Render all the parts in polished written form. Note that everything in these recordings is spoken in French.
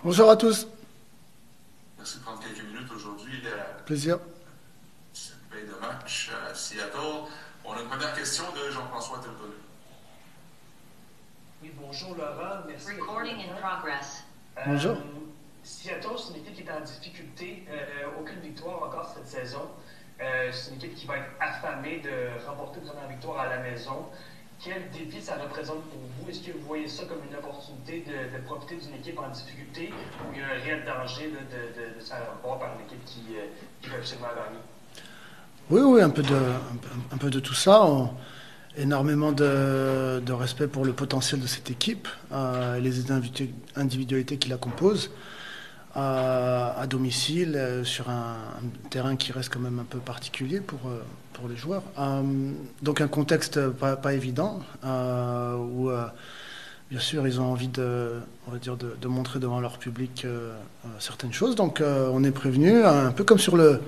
Bonjour à tous. Merci de prendre quelques minutes aujourd'hui à Plaisir. cette veille de match à Seattle. On a une première question de Jean-François Teltonu. Oui, bonjour Laurent, merci. Recording in progress. Bonjour. Seattle, c'est une équipe qui est en difficulté, aucune victoire encore cette saison. C'est une équipe qui va être affamée de remporter une première victoire à la maison. Quel défi ça représente pour vous? Est-ce que vous voyez ça comme une opportunité de profiter d'une équipe en difficulté ou il y a un réel danger là, de se faire avoir par une équipe qui veut absolument gagner? Oui, oui, un peu de tout ça. Énormément de respect pour le potentiel de cette équipe et les individualités qui la composent. À domicile, sur un terrain qui reste quand même un peu particulier pour les joueurs. Donc un contexte pas évident, où bien sûr ils ont envie on va dire de montrer devant leur public certaines choses. Donc on est prévenu, un peu comme sur le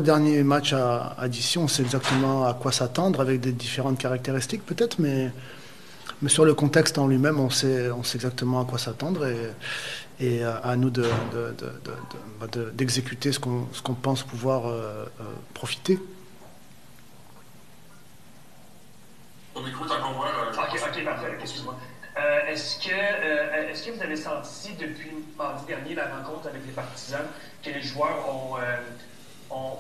dernier match à Dissy, on sait exactement à quoi s'attendre, avec des différentes caractéristiques peut-être, mais sur le contexte en lui-même, on sait exactement à quoi s'attendre et à nous d'exécuter ce qu'on pense pouvoir profiter. Au micro, tant qu'on voit Ok, parfait, excuse-moi. Est-ce que vous avez senti depuis mardi dernier la rencontre avec les partisans que les joueurs ont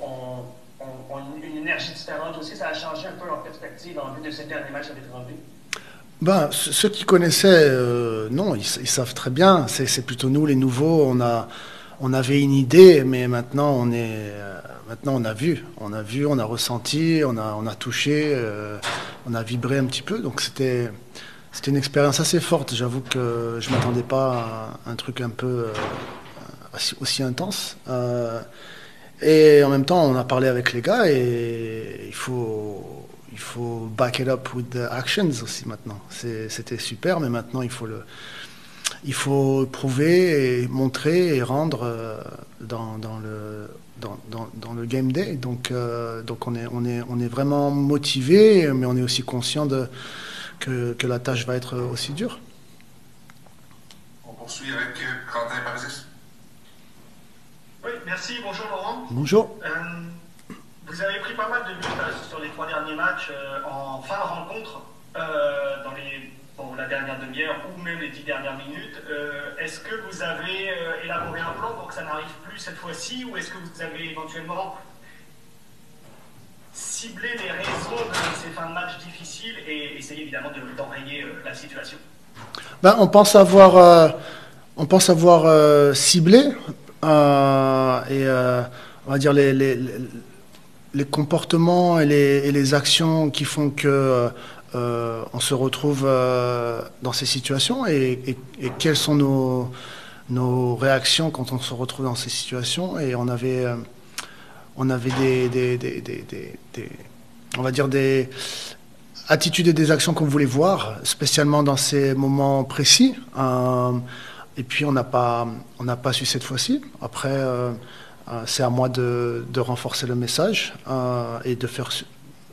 une énergie différente aussi? Ça a changé un peu leur perspective en vue de ce dernier match à l'étranger? Ben, ceux qui connaissaient, non, ils savent très bien. C'est plutôt nous, les nouveaux. On avait une idée, mais maintenant maintenant on a vu, on a ressenti, on a touché, on a vibré un petit peu. Donc c'était une expérience assez forte. J'avoue que je m'attendais pas à un truc un peu aussi intense. Et en même temps, on a parlé avec les gars et il faut back it up with the actions aussi maintenant. C'était super, mais maintenant il faut prouver et montrer et rendre dans le game day. Donc on est vraiment motivé, mais on est aussi conscient que la tâche va être aussi dure. on poursuit avec Quentin Parizis. Oui, merci. Bonjour Laurent. Bonjour. Vous avez pris pas mal de buts sur les 3 derniers matchs en fin de rencontre, la dernière demi-heure ou même les 10 dernières minutes. Est-ce que vous avez élaboré un plan pour que ça n'arrive plus cette fois-ci ou est-ce que vous avez éventuellement ciblé les raisons de ces fins de match difficiles et essayé évidemment d'enrayer la situation? Ben, on pense avoir ciblé on va dire les comportements et les actions qui font que on se retrouve dans ces situations et quelles sont nos réactions quand on se retrouve dans ces situations. Et on avait on va dire des attitudes et des actions qu'on voulait voir, spécialement dans ces moments précis. Et puis on n'a pas su cette fois-ci. Après, c'est à moi de renforcer le message et de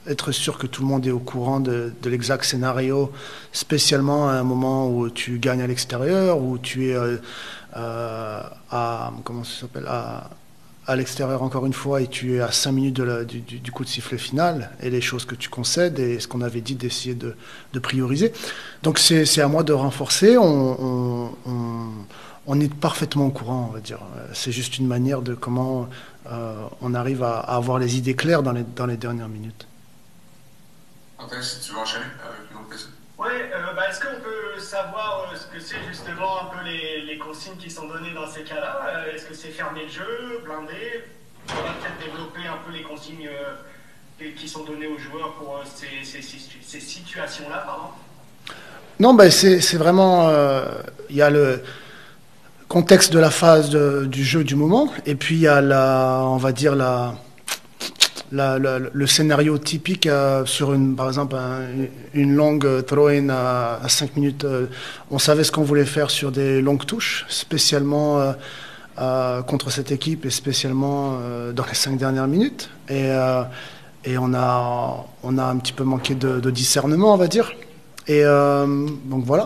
être sûr que tout le monde est au courant de l'exact scénario, spécialement à un moment où tu gagnes à l'extérieur, où tu es comment ça s'appelle, à l'extérieur encore une fois, et tu es à 5 minutes du coup de sifflet final, et les choses que tu concèdes, et ce qu'on avait dit d'essayer de prioriser. Donc c'est à moi de renforcer. On est parfaitement au courant, on va dire. C'est juste une manière de comment on arrive à avoir les idées claires dans les dernières minutes. Quentin, si tu veux enchaîner avec une autre question. Oui, est-ce qu'on peut savoir ce que c'est justement un peu les consignes qui sont données dans ces cas-là? Est-ce que c'est fermer le jeu, blinder? On va peut-être développer un peu les consignes qui sont données aux joueurs pour ces situations-là, pardon? Non, ben c'est vraiment... Il y a le contexte de la phase du jeu du moment, et puis il y a on va dire le scénario typique sur par exemple une longue throw-in à 5 minutes. On savait ce qu'on voulait faire sur des longues touches, spécialement contre cette équipe et spécialement dans les 5 dernières minutes. Et on a un petit peu manqué de discernement, on va dire. Et donc voilà.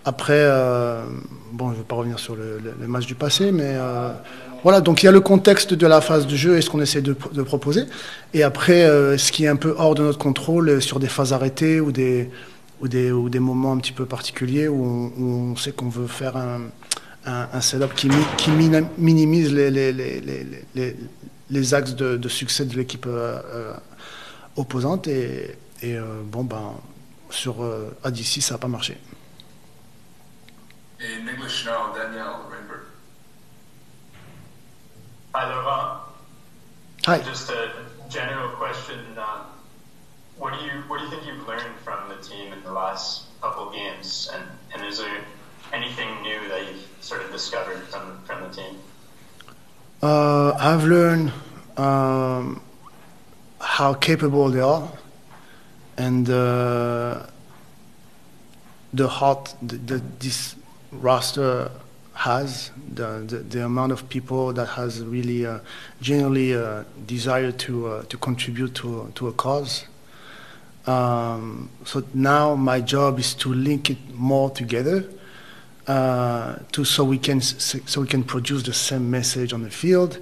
Après, bon, je ne vais pas revenir sur le match du passé, mais voilà, donc il y a le contexte de la phase de jeu et ce qu'on essaie de proposer. Et après, ce qui est un peu hors de notre contrôle, sur des phases arrêtées ou des moments un petit peu particuliers où on sait qu'on veut faire un setup qui minimise les axes de succès de l'équipe opposante. Et bon, ben, à DC, ça n'a pas marché. In English now, Daniel Rainbird. Hi, Laurent. Hi. Just a general question. What do you think you've learned from the team in the last couple of games, and is there anything new that you've sort of discovered from the team? I've learned how capable they are, and the heart that this roster has, the amount of people that has really genuinely desire to contribute to a cause. So now my job is to link it more together, so we can produce the same message on the field,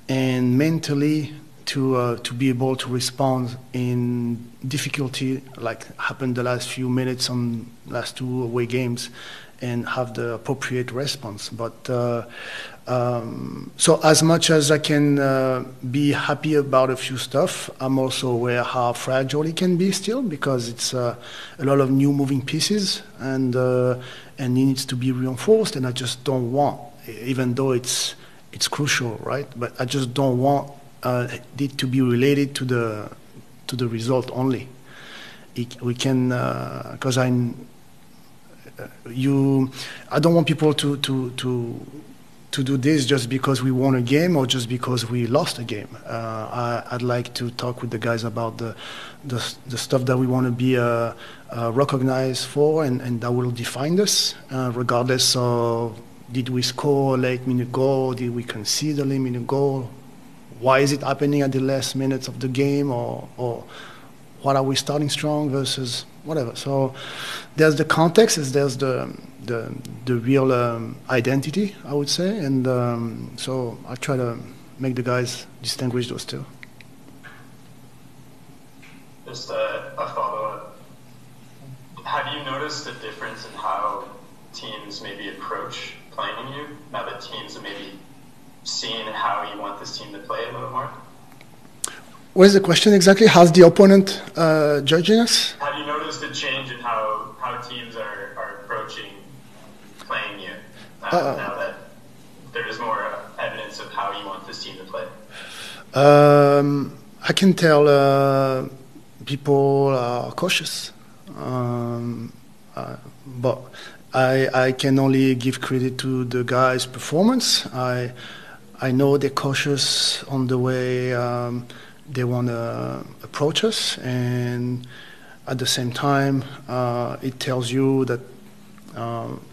and mentally to be able to respond in difficulty, like happened the last few minutes on last 2 away games, and have the appropriate response. But so as much as I can be happy about a few stuff, I'm also aware how fragile it can be still, because it's a lot of new moving pieces, and it needs to be reinforced. And I just don't want, even though it's crucial, right? But I just don't want it to be related to the result only. We can, because I don't want people to do this just because we won a game or just because we lost a game. I'd like to talk with the guys about the stuff that we want to be recognized for, and that will define us, regardless of did we score a late-minute goal, did we concede a late-minute goal, why is it happening at the last minutes of the game, or what are we starting strong versus whatever. So there's the context, there's the real identity, I would say, and so I try to make the guys distinguish those two. Just a follow-up. Have you noticed a difference in how teams maybe approach playing you, now that teams have maybe seen how you want this team to play a little more? What is the question exactly? How's the opponent judging us? Have you noticed a change in how teams are approaching playing you now that there is more evidence of how you want this team to play? I can tell people are cautious, but I can only give credit to the guys' performance. I know they're cautious on the way they want to approach us, and at the same time, it tells you that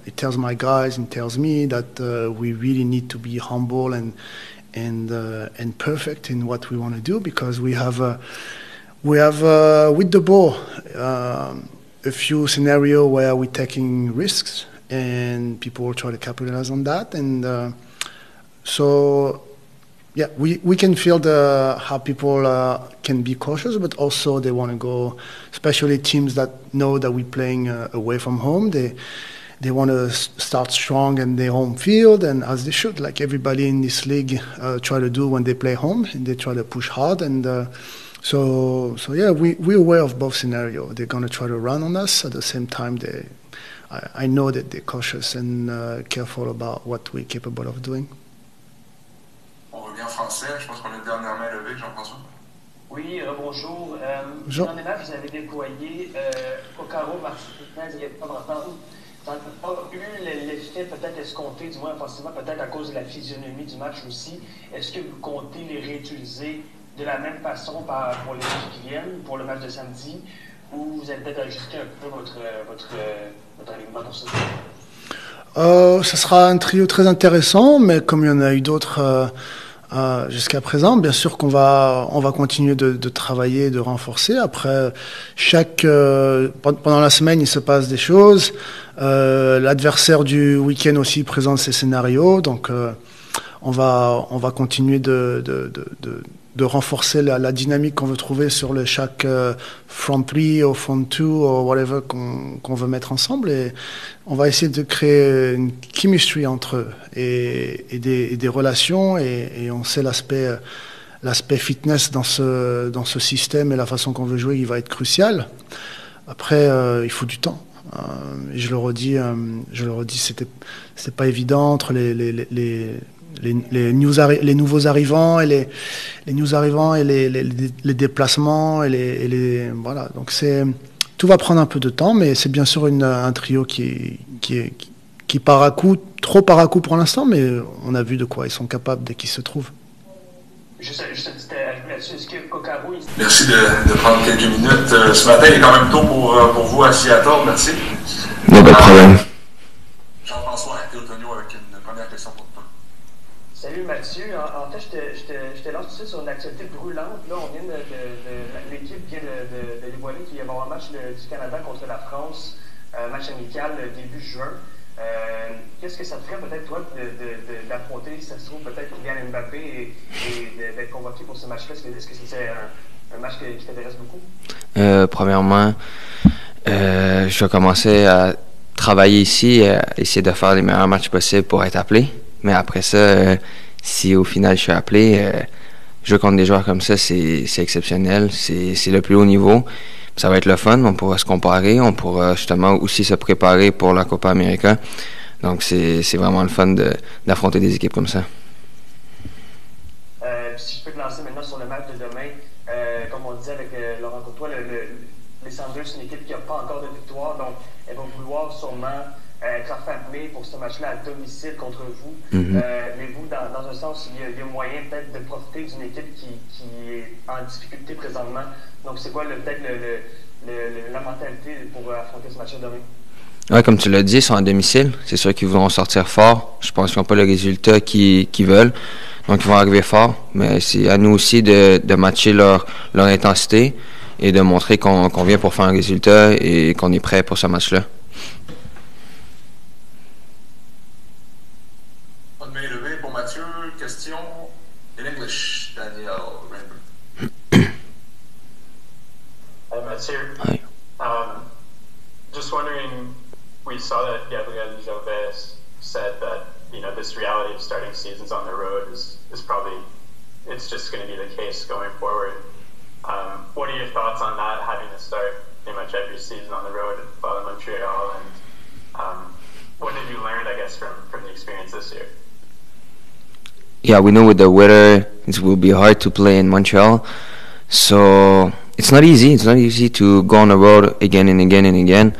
it tells my guys and tells me that we really need to be humble and perfect in what we want to do, because we have with the ball a few scenarios where we're taking risks and people try to capitalize on that, and so yeah, we can feel how people can be cautious, but also they want to go, especially teams that know that we're playing away from home. They want to start strong in their home field, and as they should, like everybody in this league try to do when they play home, and they try to push hard. And so yeah, we're aware of both scenarios. They're going to try to run on us. At the same time, I know that they're cautious and careful about what we're capable of doing. On revient en français. Je pense qu'on a une dernière main levée, Jean-François. Oui, bonjour. Dans les matchs, vous avez déployé Kokaro, Martinez, il y a pas longtemps. Ça n'a pas eu l'effet peut-être escompté, du moins offensivement, peut-être à cause de la physionomie du match aussi. Est-ce que vous comptez les réutiliser de la même façon pour les matchs qui viennent, pour le match de samedi, ou vous allez peut-être ajuster un peu votre alignement pour ça? Ce sera un trio très intéressant, mais comme il y en a eu d'autres jusqu'à présent. Bien sûr qu'on va continuer de travailler, de renforcer. Après, pendant la semaine, il se passe des choses. L'adversaire du week-end aussi présente ses scénarios. Donc, on va continuer de renforcer la dynamique qu'on veut trouver sur chaque front 3 ou front 2 ou whatever qu'on veut mettre ensemble, et on va essayer de créer une chemistry entre eux et des relations, et on sait l'aspect fitness dans ce système et la façon qu'on veut jouer, il va être crucial. Après, il faut du temps. Et je le redis, c'était pas évident entre les nouveaux arrivants et les déplacements voilà. Donc tout va prendre un peu de temps, mais c'est bien sûr un trio qui part à coup, trop part à coup pour l'instant, mais on a vu de quoi ils sont capables dès qu'ils se trouvent. Juste un petit ajout là-dessus. Est-ce que Kokaro... Merci de prendre quelques minutes. Ce matin, il est quand même tôt pour vous à Seattle. Merci. Non, pas de problème. Jean-François Antonio avec une première question pour toi. Salut Mathieu. En fait, je te lance tout ça sur une actualité brûlante. Là, l'équipe vient de dévoiler qu'il y avait un match du Canada contre la France, match amical début juin. Qu'est-ce que ça te ferait peut-être, toi, d'affronter, si ça se trouve, peut-être Kylian Mbappé et d'être convoqué pour ce match-là? Est-ce que c'est un match qui t'intéresse beaucoup? Premièrement, je vais commencer à travailler ici, essayer de faire les meilleurs matchs possibles pour être appelé. Mais après ça, si au final je suis appelé, jouer contre des joueurs comme ça, c'est exceptionnel. C'est le plus haut niveau. Ça va être le fun, on pourra se comparer, on pourra justement aussi se préparer pour la Copa América. Donc c'est vraiment le fun d'affronter des équipes comme ça. Si je peux te lancer maintenant sur le match de demain, comme on disait avec Laurent Courtois, les Sanders, c'est une équipe qui n'a pas encore de victoire, donc elle va vouloir sûrement être affamée pour ce match-là à domicile contre vous. Mm-hmm. Mais vous, dans un sens, il y a moyen peut-être de profiter d'une équipe qui est en difficulté présentement. Donc, c'est quoi peut-être la mentalité pour affronter ce match-là demain? Oui, comme tu l'as dit, ils sont à domicile. C'est sûr qu'ils vont sortir fort. Je pense qu'ils n'ont pas le résultat qu'ils veulent. Donc, ils vont arriver fort. Mais c'est à nous aussi de matcher leur intensité et de montrer qu'on vient pour faire un résultat et qu'on est prêt pour ce match-là. Pas de main levée pour Mathieu. Question in English, Daniel Rainbow. Hi, Mathieu. Hi. Just wondering, we saw that Gabriel Gervais said that, this reality of starting seasons on the road is probably, it's just going to be the case going forward. What are your thoughts on that, having to start pretty much every season on the road at Montreal, and what have you learned, I guess, from the experience this year? Yeah, we know with the weather it will be hard to play in Montreal, so it's not easy. It's not easy to go on the road again and again and again,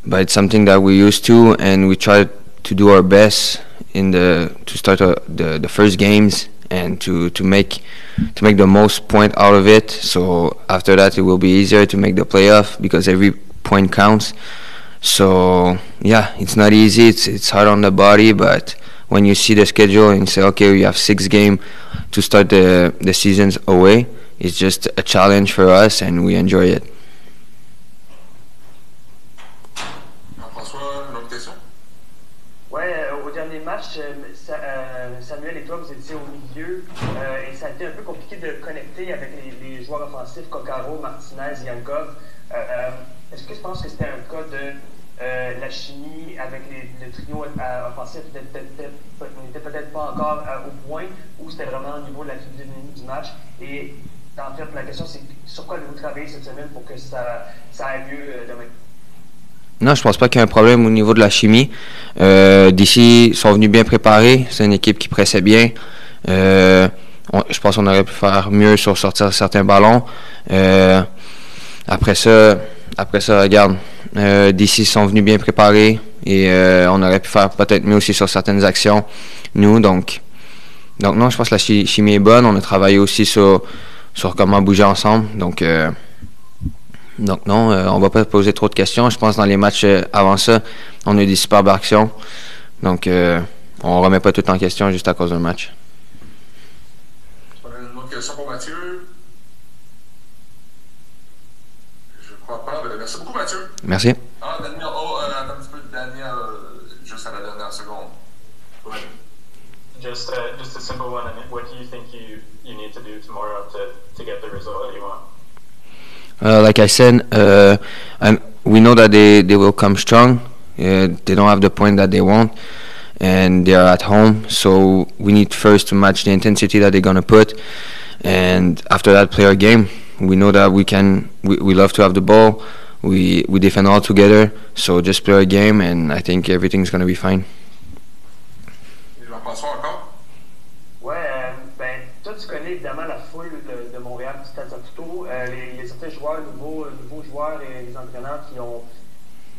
but it's something that we're used to, and we try to do our best to start the first games and to make the most point out of it. So after that, it will be easier to make the playoff because every point counts. So yeah, it's not easy. It's hard on the body, but when you see the schedule and you say, okay, we have 6 games to start the seasons away, it's just a challenge for us, and we enjoy it. Jean-François, une autre question? Oui, au dernier match, Samuel et toi, vous étiez au milieu et ça a été un peu compliqué de connecter avec les joueurs offensifs, Kokaro, Martinez, Yankov. Est-ce que tu penses que c'était un cas de la chimie avec le trio offensif n'était peut-être pas encore au point, ou c'était vraiment au niveau de la dynamique du match? Et en fait, la question, c'est sur quoi vous travaillez cette semaine pour que ça ait lieu demain? Non, je pense pas qu'il y ait un problème au niveau de la chimie. D'ici, ils sont venus bien préparés. C'est une équipe qui pressait bien. Je pense qu'on aurait pu faire mieux sur sortir certains ballons. Après ça, regarde, d'ici, ils sont venus bien préparés et on aurait pu faire peut-être mieux aussi sur certaines actions, nous. Donc non, je pense que la chimie est bonne. On a travaillé aussi sur comment bouger ensemble. Donc non, on va pas poser trop de questions. Je pense que dans les matchs avant ça, on a eu des superbes actions. Donc on remet pas tout en question juste à cause d'un match. question pour Mathieu? Je crois pas. Merci beaucoup, Mathieu. Merci. Ah, Daniel, attends un petit peu. Daniel, juste à la dernière seconde. Ouais. Just a simple one. I mean, what do you think you need to do tomorrow to get the result that you want? Like I said, we know that they will come strong. They don't have the point that they want, and they are at home. So we need first to match the intensity that they're gonna put, and after that, play our game. We know that we can. We love to have the ball. We defend all together. So just play our game, and I think everything's gonna be fine. Jean-François encore? Ouais, ben, toi, tu connais évidemment la foule de Montréal, du Stade Saputo. Il y a certains joueurs, nouveaux joueurs et les entraîneurs qui ont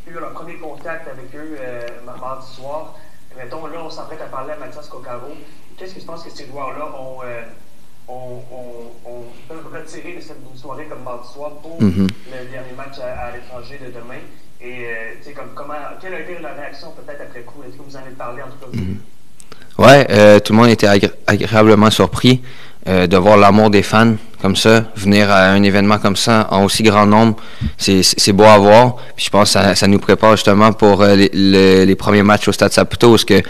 eu leur premier contact avec eux mardi soir. Mettons, là, on s'apprête à parler à Mathias Coccaro. Qu'est-ce que tu penses que ces joueurs-là peuvent retirer de cette soirée comme mardi soir pour le dernier match à l'étranger de demain? Et quelle a été la réaction peut-être après coup? Est-ce que vous en avez parlé en tout cas? Ouais, tout le monde était agréablement surpris de voir l'amour des fans comme ça, venir à un événement comme ça en aussi grand nombre, c'est beau à voir. Puis je pense que ça nous prépare justement pour les premiers matchs au Stade Saputo, parce que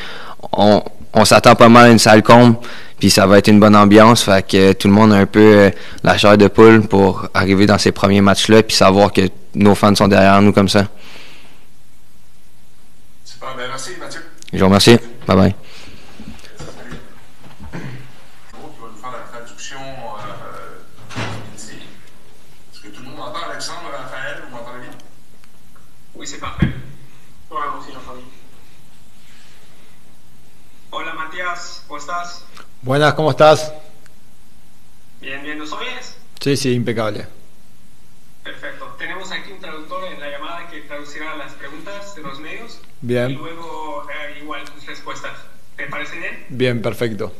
on s'attend pas mal à une salle comble, puis ça va être une bonne ambiance, fait que tout le monde a un peu la chair de poule pour arriver dans ces premiers matchs-là, puis savoir que nos fans sont derrière nous comme ça. Super, ben merci Mathieu. Je vous remercie, bye bye. Oui, c'est parfait. Hola, moi aussi, j'entends bien. Hola, Matías, ¿cómo estás? Buenas, ¿cómo estás? Bien, bien, ¿nos oyes? Sí, sí, impecable. Perfecto. Tenemos aquí un traductor en la llamada que traducirá las preguntas de los medios. Bien. Y luego, igual, tus respuestas. ¿Te parece bien? Bien, perfecto.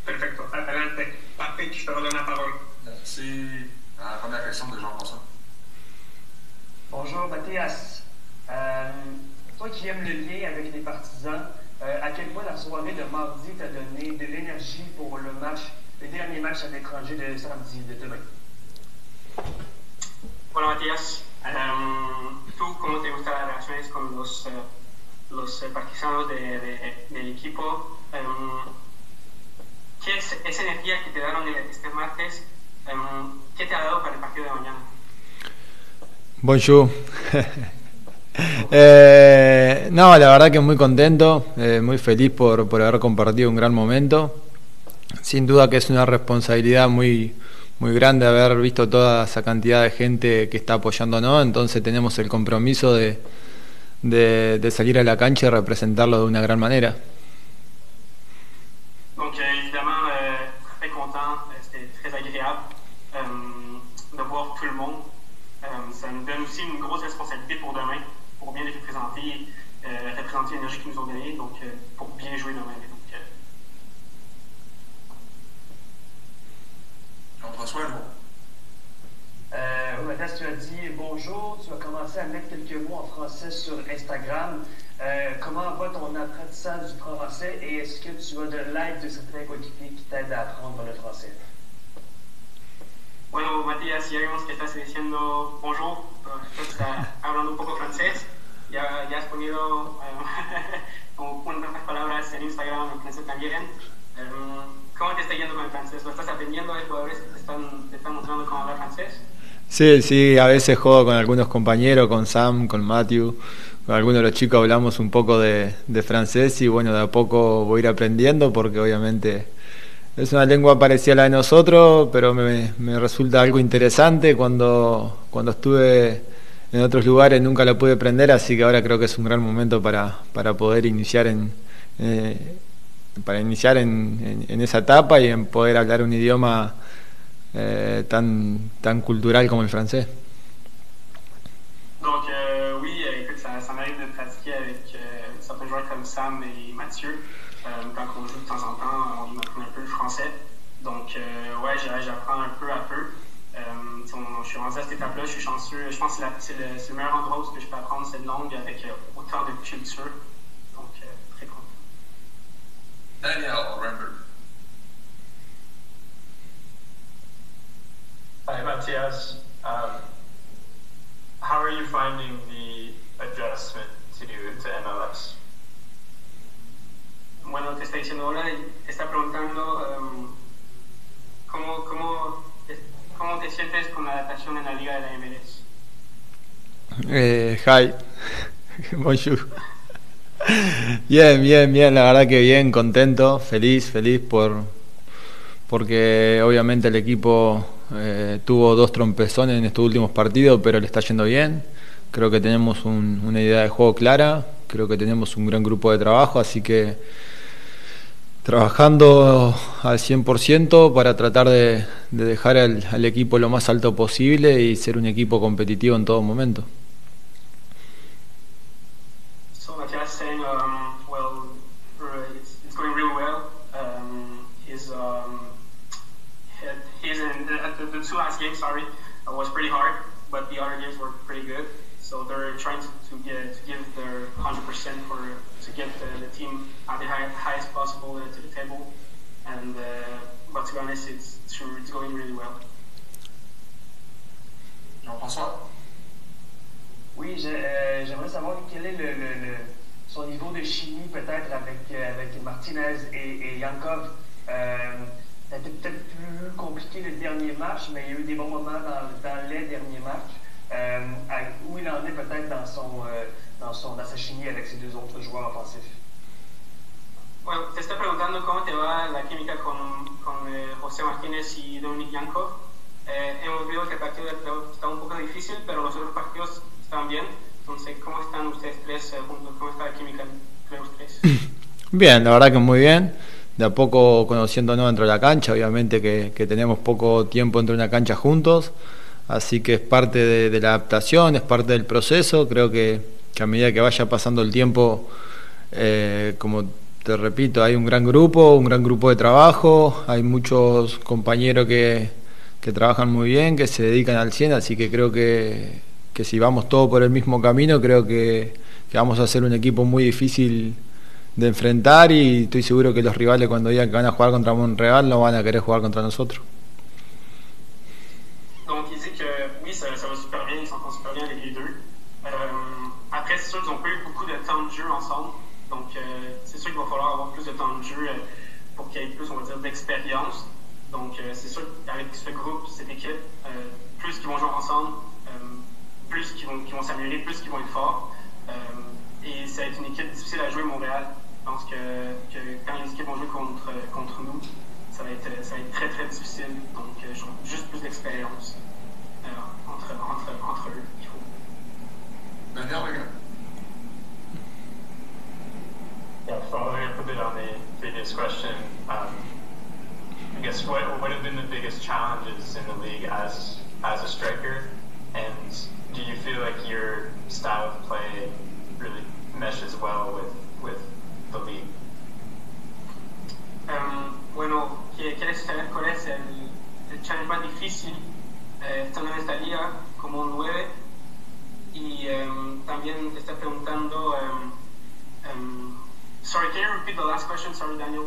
Perfecto. Adelante. Patrick, je te redonne la parole. Merci. La première question de Jean-François. Bonjour Mathias. Toi qui aimes le lien avec les partisans, à quel point la soirée de mardi t'a donné de l'énergie pour le dernier match à l'étranger de samedi, de demain? Hola Matías. ¿Tú cómo te gustan las relaciones con los partisanos del equipo? ¿Qué es esa energía que te dieron este martes? ¿Qué te ha dado para el partido de mañana? Bonjour. No, la verdad que muy contento, muy feliz por haber compartido un gran momento. Sin duda que es una responsabilidad muy grande haber visto toda esa cantidad de gente que está apoyándonos, entonces tenemos el compromiso de salir a la cancha y representarlo de una gran manera. Donc évidemment, très content, c'était très agréable de voir tout le monde. Ça nous donne aussi une grosse responsabilité pour demain, pour bien les représenter l'énergie qu'ils nous ont donnée, donc pour bien jouer demain. Donc, Jean-François, Mathias, tu as dit bonjour, tu as commencé à mettre quelques mots en français sur Instagram. Comment va ton apprentissage du français et est-ce que tu as de l'aide de certains coéquipiers qui t'aident à apprendre le français? Bueno, Matías, ya vimos que estás diciendo bonjour, estás hablando un poco francés, ya has ponido unas palabras en Instagram en francés también. ¿Cómo te está yendo con el francés? ¿Lo estás aprendiendo? ¿Hay jugadores que te están mostrando cómo hablar francés? Sí, a veces juego con algunos compañeros, con Sam, con Matthew, con algunos de los chicos hablamos un poco de francés y bueno, de a poco voy a ir aprendiendo porque obviamente es una lengua parecida a la de nosotros, pero me resulta algo interesante. Cuando estuve en otros lugares nunca lo pude aprender, así que ahora creo que es un gran momento para poder iniciar en esa etapa y en poder hablar un idioma tan cultural como el francés. Donc oui, écoute, ça m'arrive de pratiquer avec certains joueurs comme Sam et Mathieu. Quand on joue de temps en temps, on apprend un peu le français. Donc ouais, j'apprends un peu à peu. Je suis rendu à cette étape-là, je suis chanceux. Je pense que c'est le meilleur endroit où je peux apprendre cette langue avec autant de culture. Donc très content. Daniel Rembert. Matias, how are you finding the adjustment to MLS? Bueno, te está diciendo hola y te está preguntando ¿cómo te sientes con la adaptación en la liga de la MLS? Hi, bonjour. Bien, la verdad que bien, contento, feliz porque obviamente el equipo tuvo 2 trompezones en estos últimos partidos, pero le está yendo bien. Creo que tenemos una idea de juego clara, creo que tenemos un gran grupo de trabajo, así que trabajando al 100% para tratar de dejar al equipo lo más alto posible y ser un equipo competitivo en todo momento. So Matias saying, well, it's going really well. He's in the 2 last games, was pretty hard, but the other games were pretty good. So they're trying to give their 100% to get the team at the highest possible to the table. And but to be honest, it's going really well. Jean-François? Oui, j'aimerais savoir quel est son niveau de chimie peut-être avec Martinez et Yankov. Ça a été peut-être plus compliqué le dernier match, mais il y a eu des bons moments dans les derniers matchs. Où il en est peut-être dans sa chimie avec ses 2 autres joueurs offensifs. Bueno, te está preguntando cómo te va la química con José Martínez y Dominic Yankov. Hemos visto que el partido está un poco difícil, pero los otros partidos están bien. Entonces, ¿cómo están ustedes 3 juntos? ¿Cómo está la química entre los 3? Bien, la verdad que muy bien. De a poco conociéndonos dentro de la cancha, obviamente que tenemos poco tiempo dentro de una cancha juntos, así que es parte de la adaptación, es parte del proceso. Creo que a medida que vaya pasando el tiempo, como te repito, hay un gran grupo de trabajo, hay muchos compañeros que trabajan muy bien, que se dedican al 100, así que creo que si vamos todos por el mismo camino, creo que vamos a ser un equipo muy difícil de enfrentar, y estoy seguro que los rivales cuando digan que van a jugar contra Montréal no van a querer jugar contra nosotros. Donc il dit que oui, ça va super bien, ils s'entendent super bien les deux. Après, c'est sûr qu'ils n'ont pas eu beaucoup de temps de jeu ensemble, donc c'est sûr qu'il va falloir avoir plus de temps de jeu pour qu'il y ait plus, on va dire, d'expérience. Donc c'est sûr qu'avec ce groupe, cette équipe, plus qu'ils vont jouer ensemble, plus qu'ils vont s'améliorer, plus qu'ils vont être forts. Et ça va être une équipe difficile à jouer Montréal. Je pense que quand les équipes vont jouer contre nous, ça va être très très difficile. Donc juste plus d'expérience entre eux. Il faut. Daniel, les gars? Yeah, following up a bit on the previous question, I guess what have been the biggest challenges in the league as a striker, and do you feel like your style of play really meshes well with the league? Bueno, ¿quieres saber cuál es el challenge más difícil estando en esta liga como un 9? Y también te está preguntando, sorry, can you repeat the last question? Sorry, Daniel.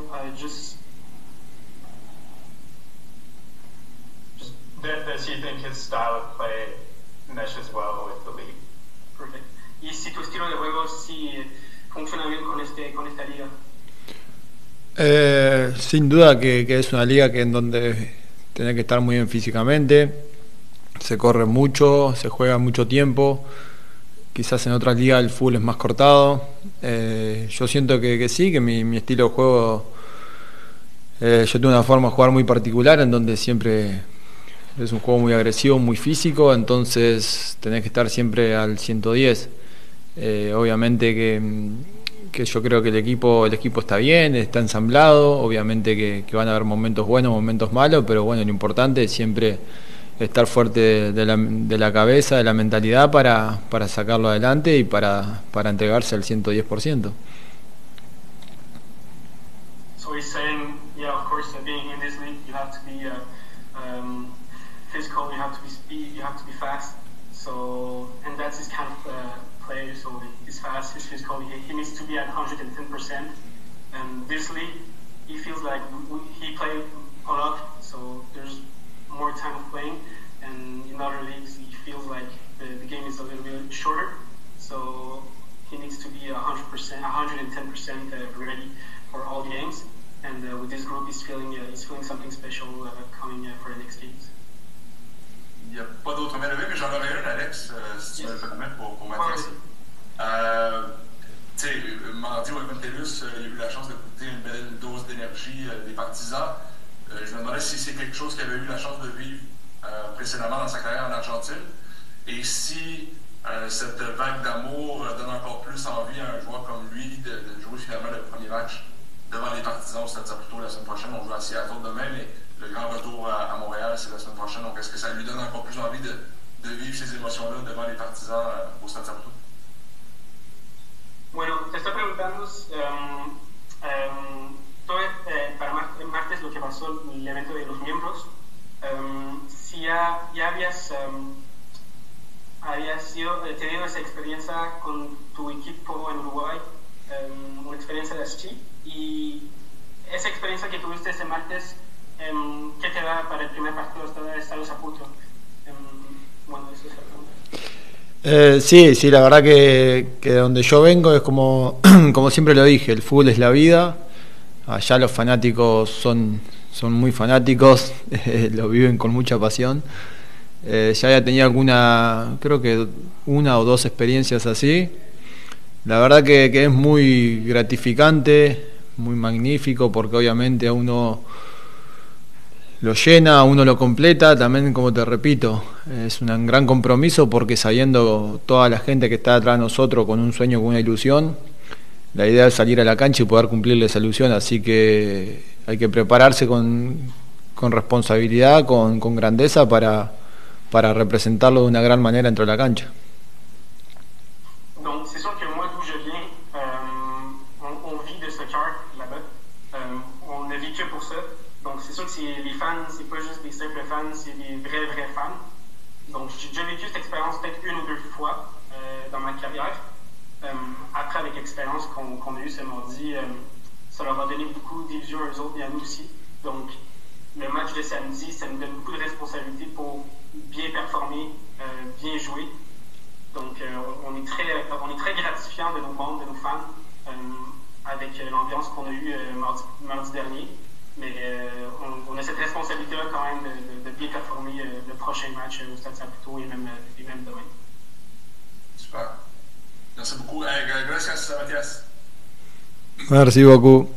Does he think his style of play meshes well with the league? Perfect. Y si tu estilo de juego si funciona bien con esta liga. Sin duda que es una liga en donde tenés que estar muy bien físicamente, se corre mucho, se juega mucho tiempo. Quizás en otras ligas el fútbol es más cortado. Yo siento que sí, que mi estilo de juego, yo tengo una forma de jugar muy particular, en donde siempre es un juego muy agresivo, muy físico, entonces tenés que estar siempre al 110. Obviamente que yo creo que el equipo está bien, está ensamblado. Obviamente que van a haber momentos buenos, momentos malos, pero bueno, lo importante es siempre estar fuerte de la cabeza, de la mentalidad para sacarlo adelante y para entregarse al 110%. So he's saying, yeah, of course, being in this league, you have to be physical, you have to be speed, you have to be fast. So, and that's his kind of player. So he's fast, he's physical. He needs to be at 110%. And this league, he feels like he played a lot, so there's more time of playing, and in other leagues he feels like the game is a little bit shorter, so he needs to be 100%, 110% ready for all games. And with this group, he's feeling something special coming for the next games. Il n'y a pas d'autres mains levées, mais j'en aurais une, Alex, si tu me le permets, pour Mathias. Tu sais, mardi au Eventelus, il a eu la chance de goûter une belle dose d'énergie des partisans. Je me demandais si c'est quelque chose qu'il avait eu la chance de vivre précédemment dans sa carrière en Argentine, et si cette vague d'amour donne encore plus envie à un joueur comme lui de jouer finalement le premier match devant les partisans au Stade Saputo la semaine prochaine. On joue à Seattle demain, mais le grand retour à Montréal, c'est la semaine prochaine. Donc, est-ce que ça lui donne encore plus envie de vivre ces émotions-là devant les partisans au Stade Saputo? Bueno, te estoy preguntando, para martes lo que pasó en el evento de los miembros, si ya habías tenido esa experiencia con tu equipo en Uruguay, una experiencia de así, y esa experiencia que tuviste ese martes, ¿qué te da para el primer partido de Estado Saputo? Bueno, eso es la pregunta. Sí, la verdad que de donde yo vengo es como siempre lo dije, el fútbol es la vida. Allá los fanáticos son muy fanáticos, lo viven con mucha pasión. Ya había tenido creo que una o dos experiencias así. La verdad que es muy gratificante, muy magnífico, porque obviamente a uno lo llena, a uno lo completa. También, como te repito, es un gran compromiso, porque sabiendo toda la gente que está atrás de nosotros con un sueño, con una ilusión, la idea es salir a la cancha y poder cumplirle esa ilusión. Así que hay que prepararse con responsabilidad, con grandeza para representarlo de una gran manera dentro de la cancha. Donc c'est sûr que moi, d'où je viens, on vit de soccer là-bas. On ne vit que pour ça. Donc c'est sûr que les fans, c'est pas juste des simples fans, c'est des vrais fans. Donc j'ai déjà vécu cette expérience peut-être une ou deux fois dans ma carrière. Après, avec l'expérience qu'on a eue ce mardi, ça leur a donné beaucoup d'illusions à eux autres et à nous aussi. Donc le match de samedi, ça nous donne beaucoup de responsabilités pour bien performer, bien jouer. Donc on est très gratifiant de nos membres, de nos fans, avec l'ambiance qu'on a eue mardi dernier. Mais on a cette responsabilité-là quand même de bien performer le prochain match au Stade Saputo et même demain. Super. Merci beaucoup. Gracias, Mathias. Merci beaucoup.